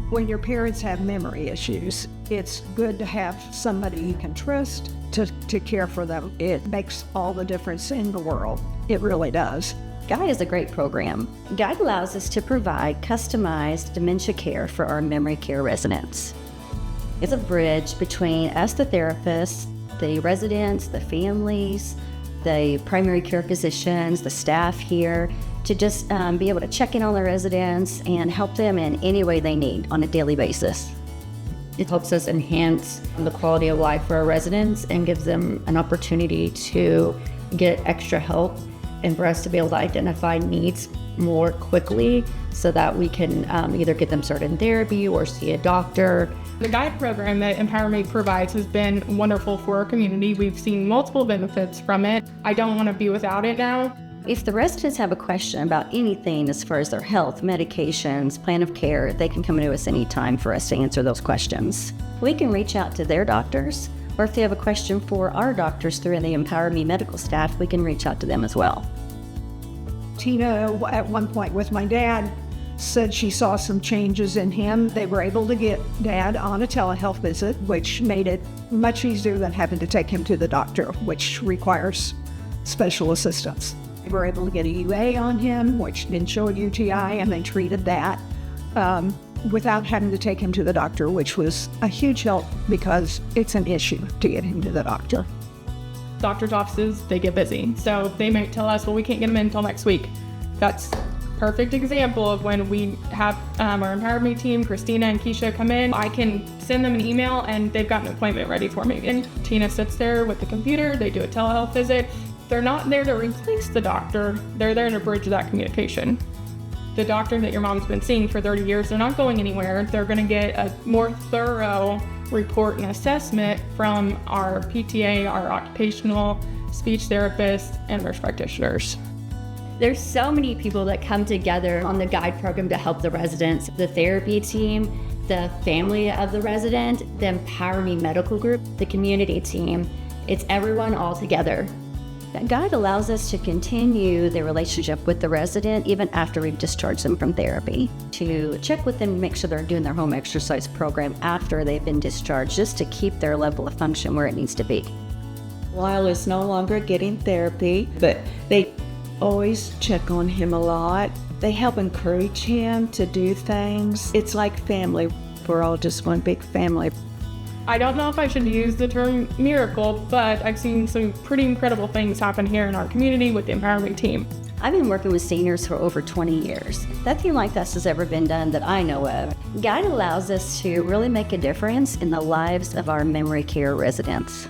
When your parents have memory issues, it's good to have somebody you can trust to care for them. It makes all the difference in the world. It really does. GUIDE is a great program. GUIDE allows us to provide customized dementia care for our memory care residents. It's a bridge between us, the therapists, the residents, the families, the primary care physicians, the staff here, to just be able to check in on the residents and help them in any way they need on a daily basis. It helps us enhance the quality of life for our residents and gives them an opportunity to get extra help and for us to be able to identify needs more quickly so that we can either get them started in therapy or see a doctor. The GUIDE program that EmpowerMe provides has been wonderful for our community. We've seen multiple benefits from it. I don't want to be without it now. If the residents have a question about anything as far as their health, medications, plan of care, they can come to us anytime for us to answer those questions. We can reach out to their doctors, or if they have a question for our doctors through the EmpowerMe medical staff, we can reach out to them as well. Tina, at one point with my dad, said she saw some changes in him. They were able to get Dad on a telehealth visit, which made it much easier than having to take him to the doctor, which requires special assistance. They were able to get a UA on him, which didn't show a UTI, and they treated that without having to take him to the doctor, which was a huge help because it's an issue to get him to the doctor. Doctor's offices, they get busy. So they might tell us, well, we can't get him in until next week. That's a perfect example of when we have our EmpowerMe team, Christina and Keisha, come in. I can send them an email and they've got an appointment ready for me. And Tina sits there with the computer, they do a telehealth visit. They're not there to replace the doctor, they're there to bridge that communication. The doctor that your mom's been seeing for 30 years, they're not going anywhere. They're gonna get a more thorough report and assessment from our PTA, our occupational speech therapists, and nurse practitioners. There's so many people that come together on the GUIDE program to help the residents, the therapy team, the family of the resident, the EmpowerMe medical group, the community team. It's everyone all together. GUIDE allows us to continue the relationship with the resident even after we've discharged them from therapy, to check with them, make sure they're doing their home exercise program after they've been discharged, just to keep their level of function where it needs to be. Lyle is no longer getting therapy, but they always check on him a lot. They help encourage him to do things. It's like family. We're all just one big family. I don't know if I should use the term miracle, but I've seen some pretty incredible things happen here in our community with the EmpowerMe team. I've been working with seniors for over 20 years. Nothing like this has ever been done that I know of. GUIDE allows us to really make a difference in the lives of our memory care residents.